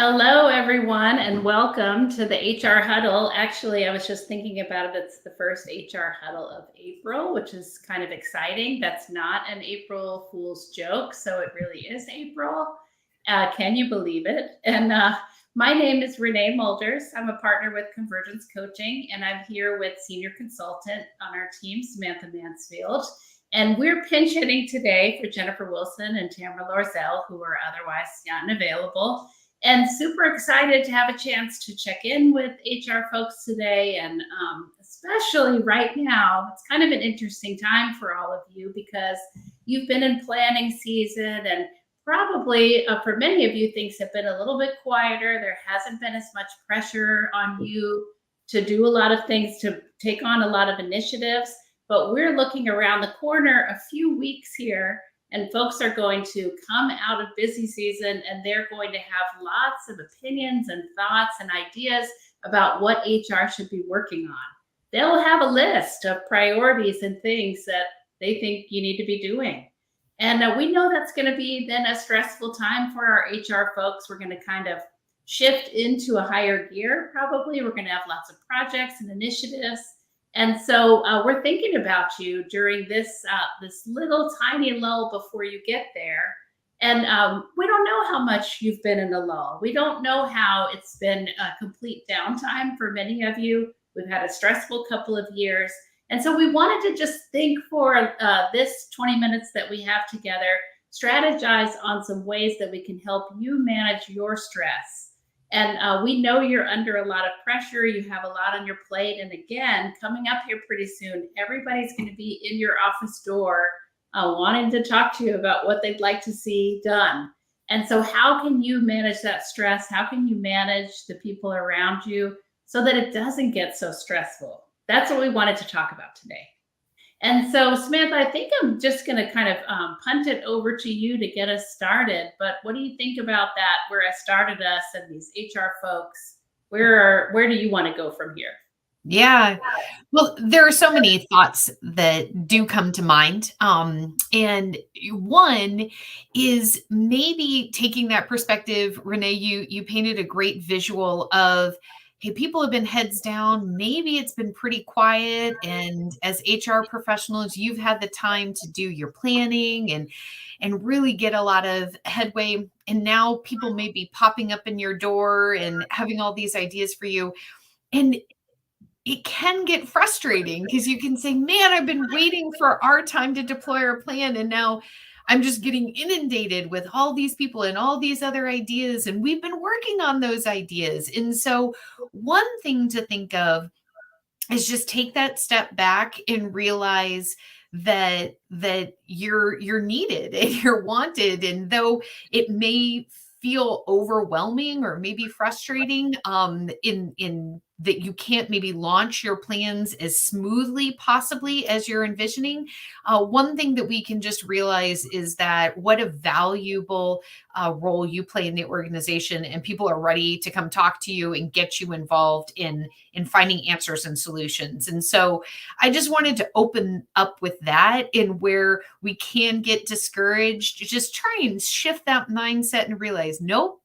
Hello, everyone, and welcome to the HR Huddle. Actually, I was just thinking about it. It's the first HR Huddle of April, which is kind of exciting. That's not an April Fool's joke, so it really is April. Can you believe it? And my name is Renee Moelders. I'm a partner with Convergence Coaching, and I'm here with senior consultant on our team, Samantha Mansfield. And we're pinch hitting today for Jennifer Wilson and Tamara Lorzell, who are otherwise unavailable, and super excited to have a chance to check in with HR folks today. And especially right now, it's kind of an interesting time for all of you because you've been in planning season, and probably for many of you, things have been a little bit quieter. There hasn't been as much pressure on you to do a lot of things, to take on a lot of initiatives. But we're looking around the corner a few weeks here, and folks are going to come out of busy season and they're going to have lots of opinions and thoughts and ideas about what HR should be working on. They'll have a list of priorities and things that they think you need to be doing. And we know that's going to be then a stressful time for our HR folks. We're going to kind of shift into a higher gear, probably. We're going to have lots of projects and initiatives. And so we're thinking about you during this little tiny lull before you get there. And we don't know how much you've been in a lull. We don't know how it's been a complete downtime for many of you. We've had a stressful couple of years. And so we wanted to just think for this 20 minutes that we have together, strategize on some ways that we can help you manage your stress. And we know you're under a lot of pressure. You have a lot on your plate. And again, coming up here pretty soon, everybody's going to be in your office door wanting to talk to you about what they'd like to see done. And so how can you manage that stress? How can you manage the people around you so that it doesn't get so stressful? That's what we wanted to talk about today. And so, Samantha, I think I'm just going to kind of punt it over to you to get us started. But what do you think about that, where I started us and these HR folks? Where do you want to go from here? Yeah. Well, there are so many thoughts that do come to mind. And one is maybe taking that perspective. Renee, you painted a great visual of, hey, people have been heads down. Maybe it's been pretty quiet. And as HR professionals, you've had the time to do your planning and really get a lot of headway. And now people may be popping up in your door and having all these ideas for you. And it can get frustrating because you can say, man, I've been waiting for our time to deploy our plan. And now I'm just getting inundated with all these people and all these other ideas. And we've been working on those ideas. And so one thing to think of is just take that step back and realize that you're needed and you're wanted. And though it may feel overwhelming or maybe frustrating in that you can't maybe launch your plans as smoothly possibly as you're envisioning. One thing that we can just realize is that what a valuable role you play in the organization, and people are ready to come talk to you and get you involved in finding answers and solutions. And so I just wanted to open up with that, in where we can get discouraged. Just try and shift that mindset and realize, nope,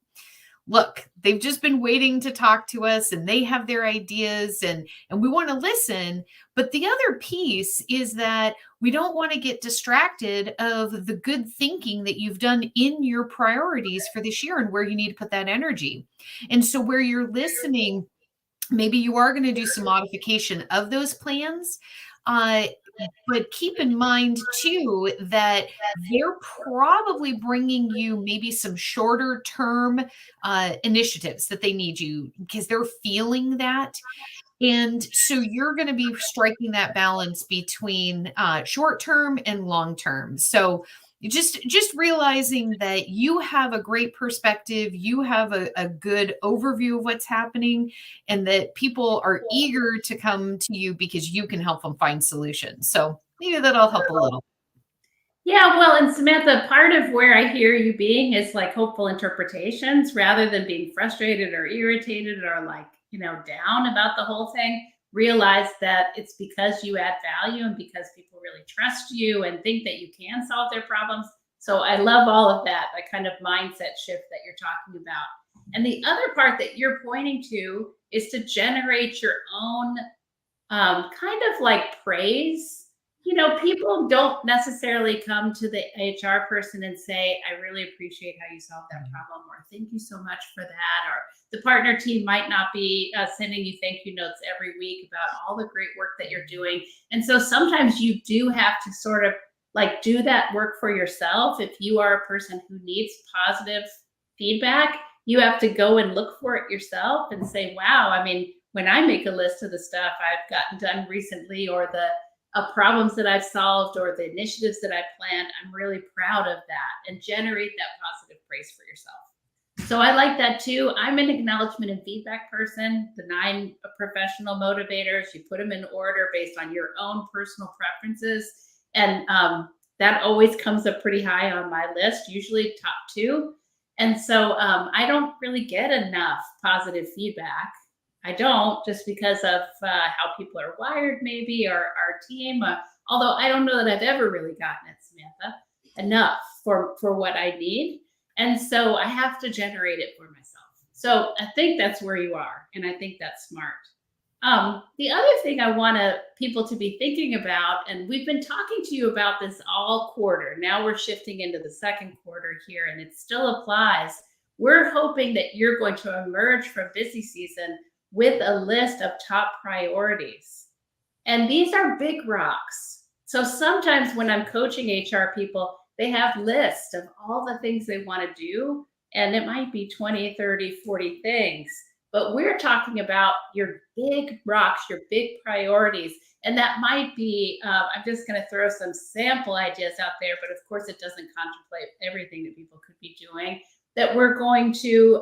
look, they've just been waiting to talk to us and they have their ideas and we want to listen. But the other piece is that we don't want to get distracted of the good thinking that you've done in your priorities for this year and where you need to put that energy. And so where you're listening, maybe you are going to do some modification of those plans. But keep in mind too that they're probably bringing you maybe some shorter term initiatives that they need you, because they're feeling that. And so you're going to be striking that balance between short term and long term. So just realizing that you have a great perspective, you have a good overview of what's happening, and that people are eager to come to you because you can help them find solutions. So maybe that'll help a little. Yeah, well, and Samantha, part of where I hear you being is like hopeful interpretations rather than being frustrated or irritated or like, down about the whole thing. Realize that it's because you add value and because people really trust you and think that you can solve their problems. So I love all of that kind of mindset shift that you're talking about. And the other part that you're pointing to is to generate your own kind of like praise. People don't necessarily come to the HR person and say, I really appreciate how you solved that problem, or thank you so much for that. Or the partner team might not be sending you thank you notes every week about all the great work that you're doing. And so sometimes you do have to sort of like do that work for yourself. If you are a person who needs positive feedback, you have to go and look for it yourself and say, wow, I mean, when I make a list of the stuff I've gotten done recently, or the problems that I've solved, or the initiatives that I planned, I'm really proud of that, and generate that positive praise for yourself. So I like that too. I'm an acknowledgement and feedback person. The 9 professional motivators, you put them in order based on your own personal preferences. And that always comes up pretty high on my list, usually top 2. And so I don't really get enough positive feedback. I don't, just because of how people are wired, maybe, or our team. Although I don't know that I've ever really gotten it, Samantha, enough for what I need. And so I have to generate it for myself. So I think that's where you are. And I think that's smart. The other thing I want people to be thinking about, and we've been talking to you about this all quarter. Now we're shifting into the second quarter here, and it still applies. We're hoping that you're going to emerge from busy season with a list of top priorities. And these are big rocks. So sometimes when I'm coaching HR people, they have lists of all the things they want to do, and it might be 20, 30, 40 things. But we're talking about your big rocks, your big priorities. And that might be, I'm just going to throw some sample ideas out there, but of course it doesn't contemplate everything that people could be doing, that we're going to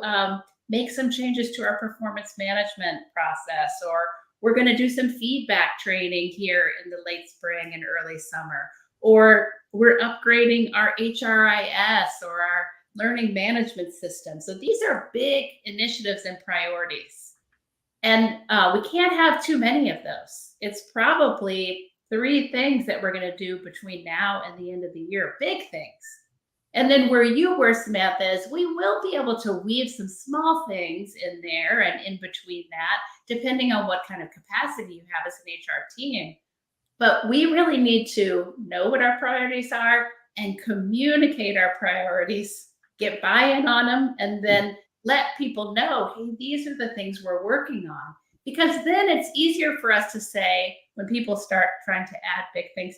make some changes to our performance management process, or we're going to do some feedback training here in the late spring and early summer, or we're upgrading our HRIS or our learning management system. So these are big initiatives and priorities. And we can't have too many of those. It's probably 3 things that we're going to do between now and the end of the year, big things. And then where you were, Samantha, is we will be able to weave some small things in there and in between that, depending on what kind of capacity you have as an HR team. But we really need to know what our priorities are and communicate our priorities, get buy-in on them, and then let people know, hey, these are the things we're working on. Because then it's easier for us to say, when people start trying to add big things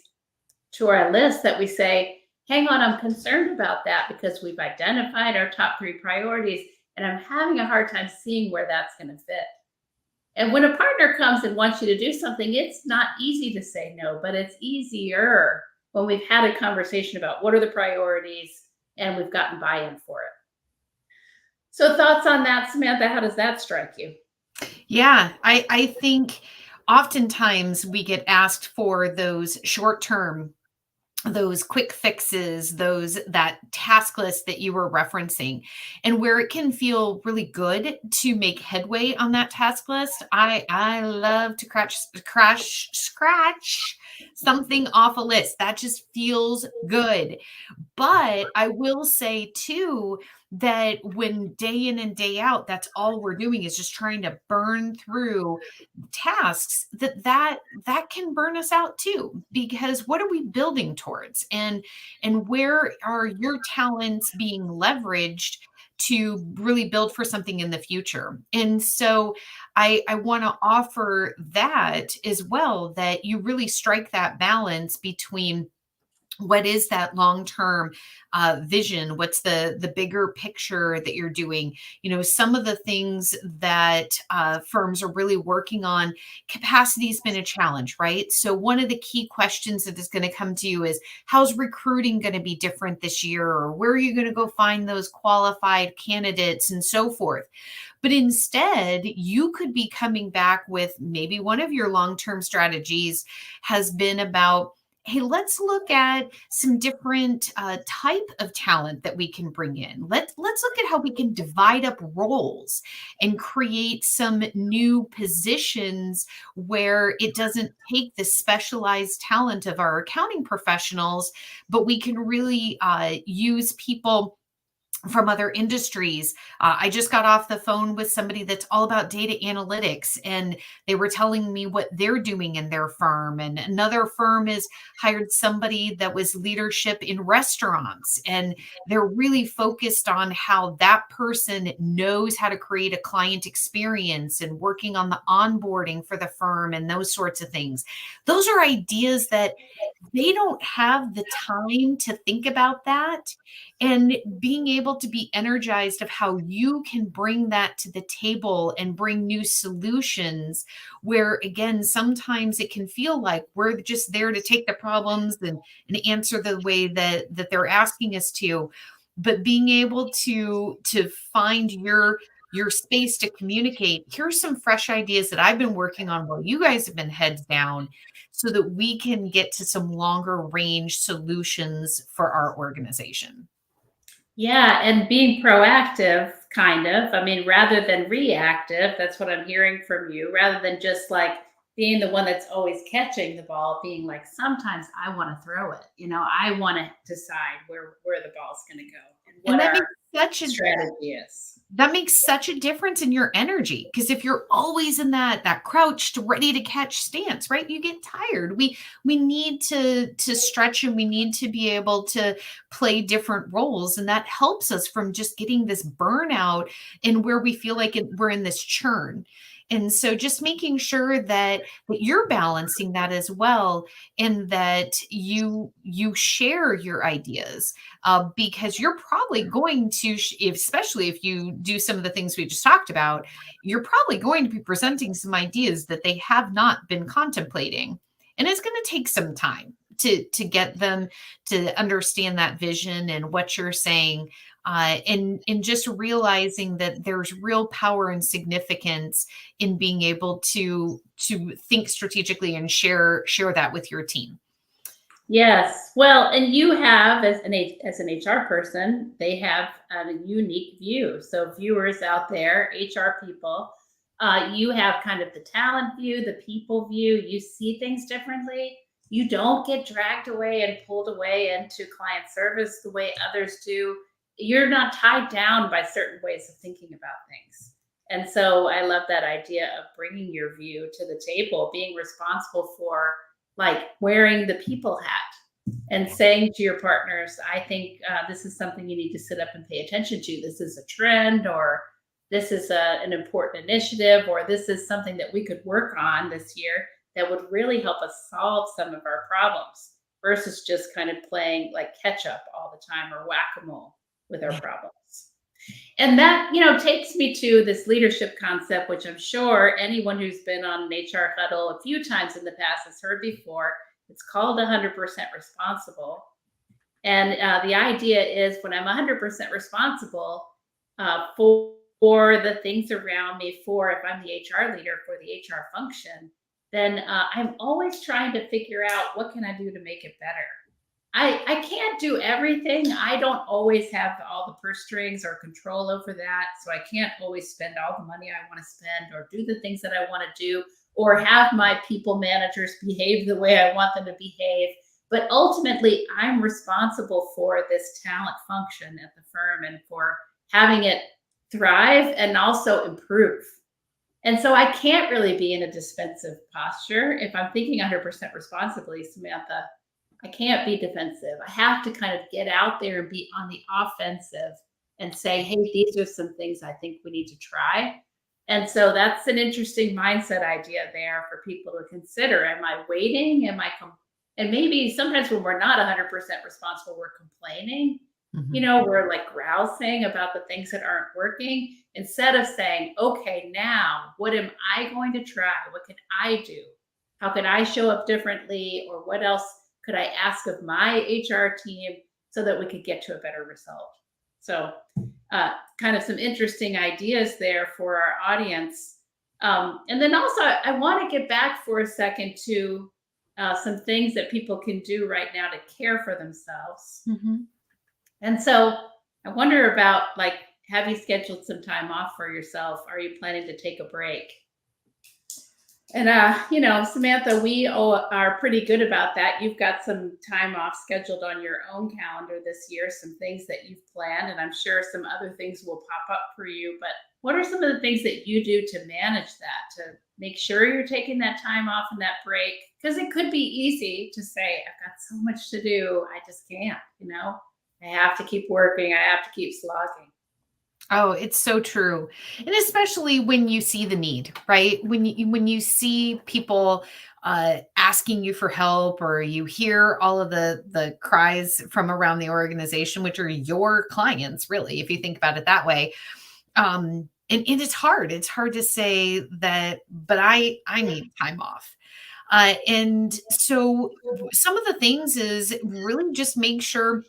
to our list, that we say, hang on, I'm concerned about that because we've identified our top 3 priorities, and I'm having a hard time seeing where that's going to fit. And when a partner comes and wants you to do something, it's not easy to say no, but it's easier when we've had a conversation about what are the priorities and we've gotten buy-in for it. So thoughts on that, Samantha? How does that strike you? Yeah, I think oftentimes we get asked for those short-term, those quick fixes, that task list that you were referencing, and where it can feel really good to make headway on that task list. I love to scratch something off a list. That just feels good. But I will say too that when day in and day out, that's all we're doing is just trying to burn through tasks, that can burn us out too, because what are we building towards, and where are your talents being leveraged to really build for something in the future? And so I want to offer that as well, that you really strike that balance between what is that long-term vision? What's the bigger picture that you're doing? Some of the things that firms are really working on, capacity has been a challenge, right? So one of the key questions that is going to come to you is, how's recruiting going to be different this year? Or where are you going to go find those qualified candidates and so forth? But instead, you could be coming back with maybe one of your long-term strategies has been about, hey, let's look at some different type of talent that we can bring in. Let's look at how we can divide up roles and create some new positions where it doesn't take the specialized talent of our accounting professionals, but we can really use people from other industries. I just got off the phone with somebody that's all about data analytics, and they were telling me what they're doing in their firm. And another firm has hired somebody that was leadership in restaurants, and they're really focused on how that person knows how to create a client experience and working on the onboarding for the firm and those sorts of things. Those are ideas that they don't have the time to think about that, and being able to be energized of how you can bring that to the table and bring new solutions, where again sometimes it can feel like we're just there to take the problems and answer the way that they're asking us to, but being able to find your space to communicate, here's some fresh ideas that I've been working on while you guys have been heads down, so that we can get to some longer range solutions for our organization. Yeah, and being proactive, kind of. I mean, rather than reactive, that's what I'm hearing from you, rather than just like being the one that's always catching the ball, being like, sometimes I want to throw it. I want to decide where the ball's going to go and And what that our makes such a strategy is. difference in your energy, because if you're always in that crouched ready to catch stance, right, you get tired. We need to stretch, and we need to be able to play different roles, and that helps us from just getting this burnout and where we feel like we're in this churn. And so just making sure that you're balancing that as well, and that you share your ideas, because you're probably going to, especially if you do some of the things we just talked about, you're probably going to be presenting some ideas that they have not been contemplating. And it's going to take some time to get them to understand that vision and what you're saying. And just realizing that there's real power and significance in being able to think strategically and share that with your team. Yes. Well, and you have as an HR person, they have a unique view. So viewers out there, HR people, you have kind of the talent view, the people view. You see things differently. You don't get dragged away and pulled away into client service the way others do. You're not tied down by certain ways of thinking about things. And so I love that idea of bringing your view to the table, being responsible for like wearing the people hat and saying to your partners, I think this is something you need to sit up and pay attention to. This is a trend, or this is an important initiative, or this is something that we could work on this year that would really help us solve some of our problems, versus just kind of playing like catch up all the time or whack-a-mole with our problems. And that, takes me to this leadership concept, which I'm sure anyone who's been on an HR huddle a few times in the past has heard before. It's called 100% responsible. And the idea is when I'm 100% responsible for the things around me, for if I'm the HR leader for the HR function, then I'm always trying to figure out what can I do to make it better. I can't do everything. I don't always have all the purse strings or control over that. So I can't always spend all the money I want to spend or do the things that I want to do or have my people managers behave the way I want them to behave. But ultimately, I'm responsible for this talent function at the firm and for having it thrive and also improve. And so I can't really be in a defensive posture. If I'm thinking 100% responsibly, Samantha, I can't be defensive. I have to kind of get out there and be on the offensive and say, hey, these are some things I think we need to try. And so that's an interesting mindset idea there for people to consider. Am I waiting? And maybe sometimes when we're not 100% responsible, we're complaining. We're like grousing about the things that aren't working instead of saying, okay, now what am I going to try? What can I do? How can I show up differently? Or what else could I ask of my HR team so that we could get to a better result? So kind of some interesting ideas there for our audience. And then also, I want to get back for a second to some things that people can do right now to care for themselves. Mhm. And so I wonder about, like, have you scheduled some time off for yourself? Are you planning to take a break? And Samantha, are pretty good about that. You've got some time off scheduled on your own calendar this year, some things that you've planned, and I'm sure some other things will pop up for you. But what are some of the things that you do to manage that, to make sure you're taking that time off and that break? Because it could be easy to say, I've got so much to do, I just can't. I have to keep working, I have to keep slogging. Oh, it's so true. And especially when you see the need, right? When you see people asking you for help, or you hear all of the cries from around the organization, which are your clients, really, if you think about it that way. And it's hard. It's hard to say that, but I need time off. And so some of the things is really just make sure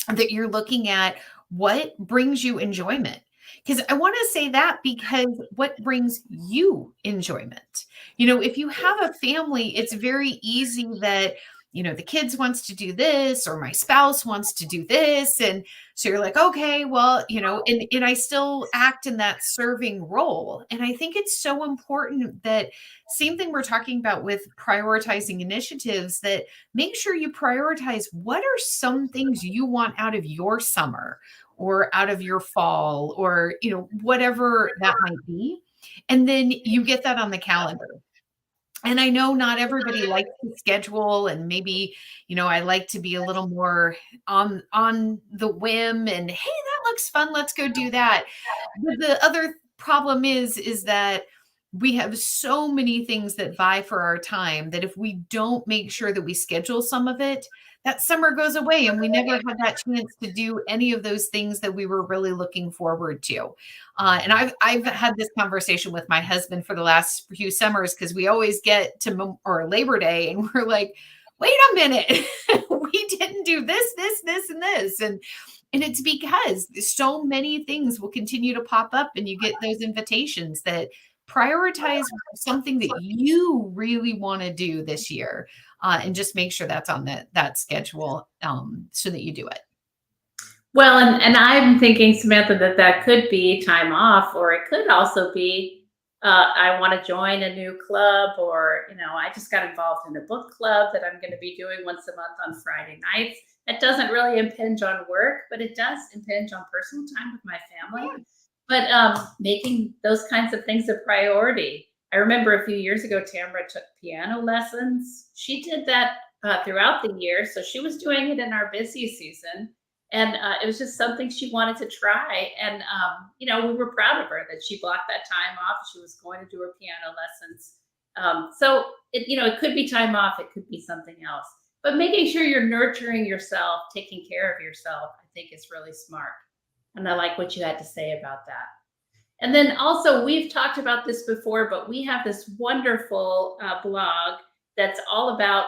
that you're looking at what brings you enjoyment. Because I want to say that, because what brings you enjoyment? If you have a family, it's very easy that, the kids wants to do this, or my spouse wants to do this. And so you're like, okay, well, and I still act in that serving role. And I think it's so important that same thing we're talking about with prioritizing initiatives, that make sure you prioritize what are some things you want out of your summer, or out of your fall, or whatever that might be, and then you get that on the calendar. And I know not everybody likes to schedule, and maybe I like to be a little more on the whim, and hey, that looks fun, let's go do that. But the other problem is that we have so many things that vie for our time, that if we don't make sure that we schedule some of it, that summer goes away, and we never had that chance to do any of those things that we were really looking forward to. And I've had this conversation with my husband for the last few summers, because we always get to or Labor Day, and we're like, wait a minute, we didn't do this, and this. And it's because so many things will continue to pop up, and you get those invitations. That prioritize something that you really want to do this year, and just make sure that's on that schedule, so that you do it. Well, and I'm thinking, Samantha, that could be time off, or it could also be, I want to join a new club, or I just got involved in a book club that I'm going to be doing once a month on Friday nights. It doesn't really impinge on work, but it does impinge on personal time with my family. But making those kinds of things a priority. I remember a few years ago, Tamara took piano lessons. She did that throughout the year, so she was doing it in our busy season, and it was just something she wanted to try. And we were proud of her that she blocked that time off. She was going to do her piano lessons. So it could be time off, it could be something else. But making sure you're nurturing yourself, taking care of yourself, I think is really smart. And I like what you had to say about that. And then also, we've talked about this before, but we have this wonderful blog that's all about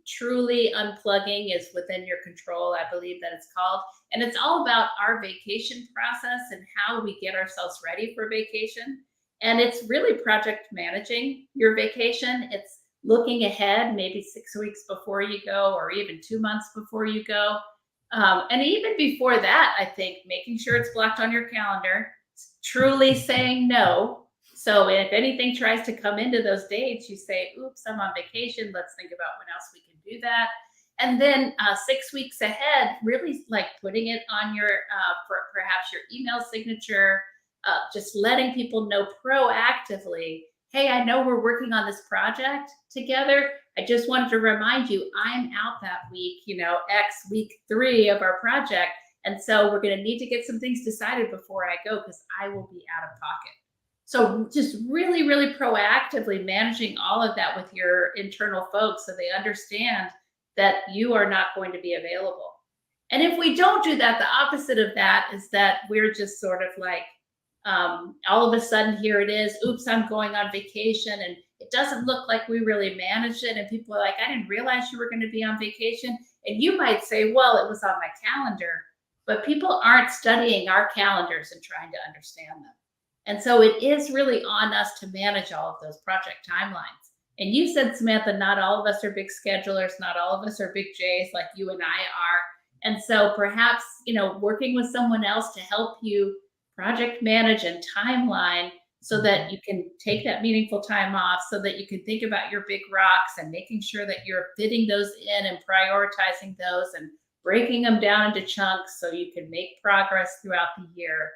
truly unplugging is within your control, I believe that it's called. And it's all about our vacation process and how we get ourselves ready for vacation. And it's really project managing your vacation. It's looking ahead, maybe 6 weeks before you go, or even 2 months before you go. And even before that, I think making sure it's blocked on your calendar, truly saying no. So if anything tries to come into those dates, you say, oops, I'm on vacation. Let's think about when else we can do that. And then 6 weeks ahead, really like putting it on your, perhaps your email signature, just letting people know proactively, hey, I know we're working on this project together. I just wanted to remind you, I'm out that week, X week 3 of our project. And so we're going to need to get some things decided before I go, because I will be out of pocket. So just really, really proactively managing all of that with your internal folks, so they understand that you are not going to be available. And if we don't do that, the opposite of that is that we're just sort of like, all of a sudden, here it is. Oops, I'm going on vacation, and it doesn't look like we really managed it. And people are like, I didn't realize you were going to be on vacation. And you might say, well, it was on my calendar, but people aren't studying our calendars and trying to understand them. And so it is really on us to manage all of those project timelines. And you said, Samantha, not all of us are big schedulers, not all of us are big J's like you and I are. And so perhaps, working with someone else to help you project manage and timeline so that you can take that meaningful time off, so that you can think about your big rocks and making sure that you're fitting those in and prioritizing those and breaking them down into chunks so you can make progress throughout the year.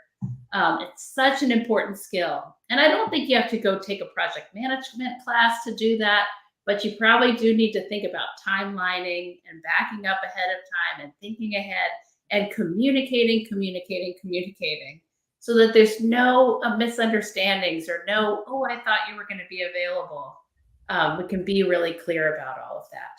It's such an important skill. And I don't think you have to go take a project management class to do that, but you probably do need to think about timelining and backing up ahead of time and thinking ahead and communicating so that there's no misunderstandings or no, oh, I thought you were going to be available. We can be really clear about all of that.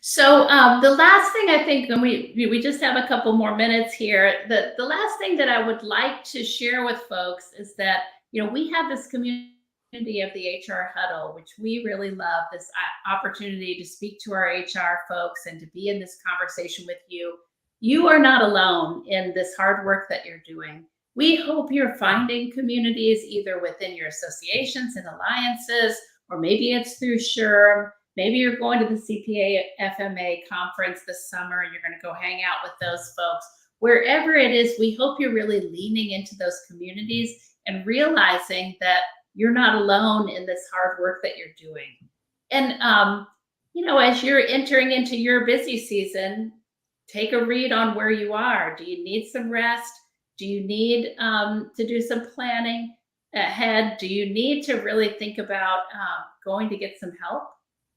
So the last thing I think, and we just have a couple more minutes here. The last thing that I would like to share with folks is that we have this community of the HR Huddle, which we really love. This opportunity to speak to our HR folks and to be in this conversation with you. You are not alone in this hard work that you're doing. We hope you're finding communities either within your associations and alliances, or maybe it's through SHRM. Maybe you're going to the CPA FMA conference this summer and you're going to go hang out with those folks. Wherever it is, we hope you're really leaning into those communities and realizing that you're not alone in this hard work that you're doing. And, as you're entering into your busy season, take a read on where you are. Do you need some rest? Do you need to do some planning ahead? Do you need to really think about going to get some help?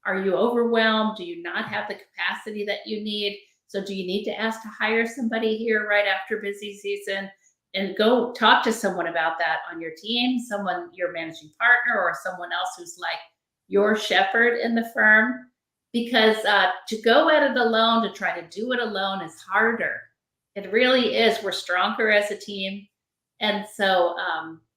Are you overwhelmed? Do you not have the capacity that you need? So do you need to ask to hire somebody here right after busy season? And go talk to someone about that on your team, someone, your managing partner, or someone else who's like your shepherd in the firm. Because to go at it alone, to try to do it alone is harder. It really is. We're stronger as a team. And so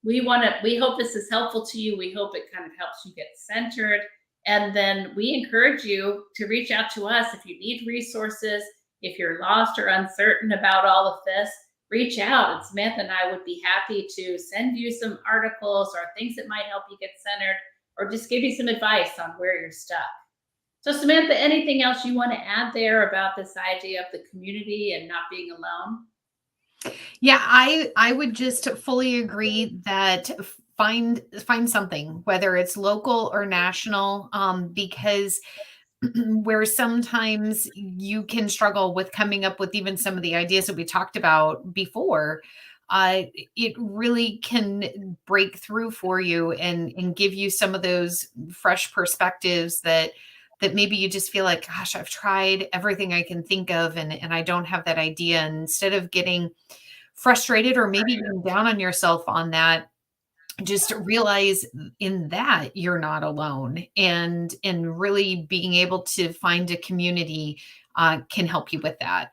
we hope this is helpful to you. We hope it kind of helps you get centered. And then we encourage you to reach out to us if you need resources, if you're lost or uncertain about all of this, reach out. And Samantha and I would be happy to send you some articles or things that might help you get centered, or just give you some advice on where you're stuck. So Samantha, anything else you want to add there about this idea of the community and not being alone? Yeah, I would just fully agree that find something, whether it's local or national, because where sometimes you can struggle with coming up with even some of the ideas that we talked about before, it really can break through for you and give you some of those fresh perspectives that maybe you just feel like, gosh, I've tried everything I can think of and I don't have that idea. And instead of getting frustrated or maybe even down on yourself on that, just realize in that you're not alone, and really being able to find a community can help you with that.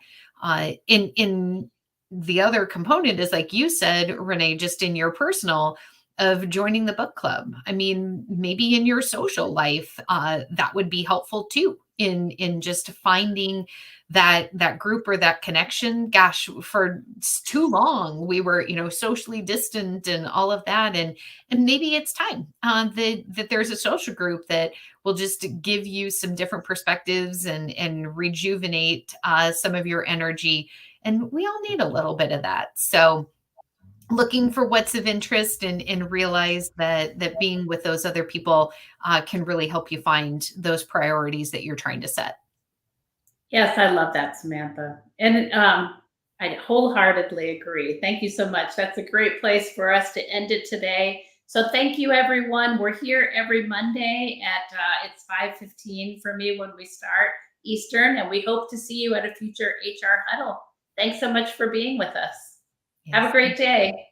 In the other component is, like you said, Renee, just in your personal, of joining the book club. I mean, maybe in your social life, that would be helpful too, in just finding that group or that connection. Gosh, for too long we were, socially distant and all of that, and maybe it's time that there's a social group that will just give you some different perspectives and rejuvenate some of your energy. And we all need a little bit of that. So looking for what's of interest, and realize that being with those other people can really help you find those priorities that you're trying to set. Yes, I love that, Samantha. And I wholeheartedly agree. Thank you so much. That's a great place for us to end it today. So thank you, everyone. We're here every Monday at it's 5:15 for me when we start Eastern, and we hope to see you at a future HR Huddle. Thanks so much for being with us. Have a Yes. great day.